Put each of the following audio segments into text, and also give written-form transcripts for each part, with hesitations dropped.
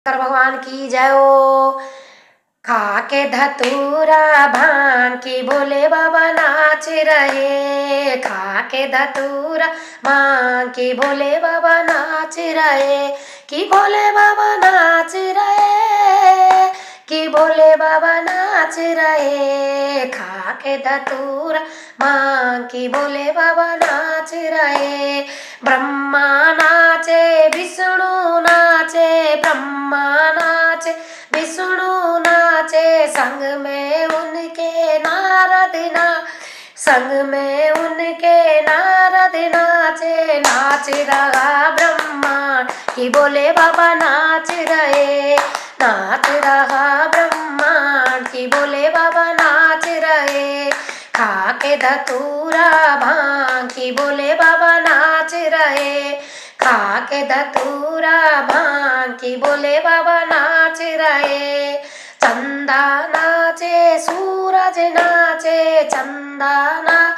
शंकर भगवान की जय हो। खा के धतूरा भांग की भोले बाबा नाच रहे। खा के धतूरा भांग की भोले बाबा नाच रहे। कि भोले बाबा नाच रहे। कि भोले बाबा नाच रहे। खा के धतूरा भांग की भोले बाबा नाच रहे। ब्रह्मा नाचे विष्णु नाचे। ब्रह्मा नाचे विष्णु नाचे। संग में उनके नारद संग में उनके नारद नाचे। नाच रहा ब्रह्मांड कि भोले बाबा नाच रहे। नाच रहा ब्रह्मांड कि भोले बाबा नाच रहे। खा के धतूरा भांग कि भोले बाबा नाच रहे। खा के धतूरा भांग कि भोले बाबा नाच रहे। चंदा नाचे सूरज नाचे। चंदा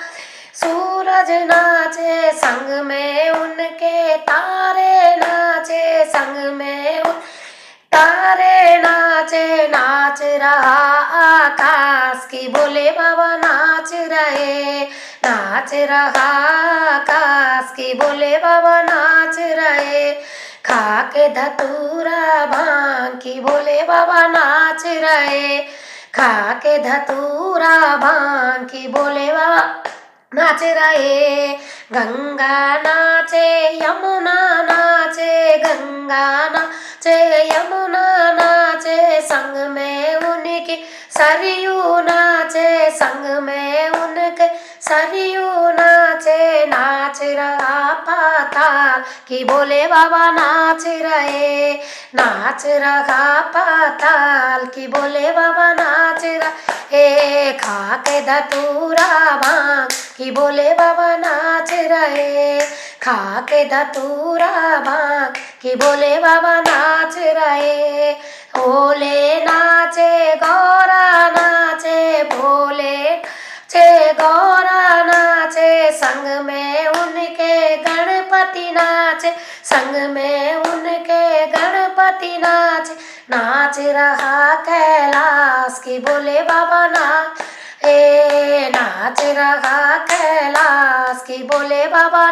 सूरज नाचे। संग में उनके तारे नाचे। संग में तारे नाचे। नाच रहा आकाश कि भोले बाबा नाच रहे। नाच रहा आकाश कि भोले बाबा नाच रहे। खा के धतूरा भांग कि भोले बाबा नाच रहे। खा के धतूरा भांग कि भोले बाबा नाच रहे। गंगा नाचे यमुना नाचे। गंगा नाचे यमुना नाचे। संग में उनकी सरयू नाचे। संग में उनके सरयू नाचे। नाच रहा पाताल कि भोले बाबा नाच रहे। नाच रहा पाताल कि भोले बाबा नाच रहे। खा के धतूरा भांग कि भोले बाबा नाच रहे। खा के धतूरा भांग कि भोले बाबा नाच रहे। भोले नाचे गौरा नाचे। भोले नाचे गौरा नाचे। संग में उनके गणपति नाचे। संग में उनके गणपति नाचे। नाच रहा कैलाश कि भोले बाबा नाच रहा कैलाश कि भोले बाबा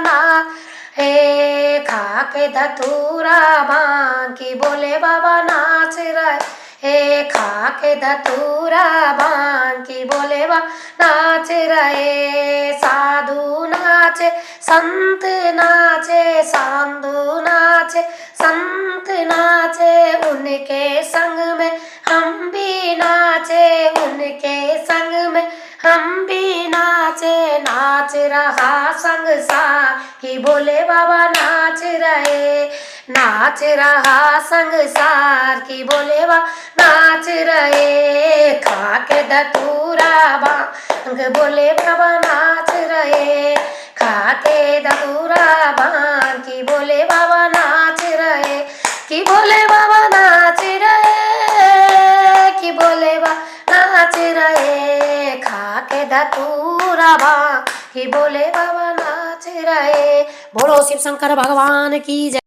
खा के धतूरा भांग कि भोले बाबा नाच रहे। खा के धतूरा भांग कि भोले बाबा नाच रहे। साधु नाचे संत नाचे। साधु नाचे संत नाचे। उनके संग में हम भी नाचे। उनके संग में हम भी नाचे। नाच रहा संसार कि भोले बाबा नाच रहे। नाच रहा संसार कि भोले बाबा नाच रहे। खा के धतूरा भांग भोले बाबा नाच रहे। खा के धतूरा भांग कि भोले बाबा नाच रहे। कि भोले बाबा नाच रहे। कि भोले बाबा नाच रहे। खा के धतूरा भांग कि भोले बाबा नाच रहे। बोलो शिव शंकर भगवान की जय।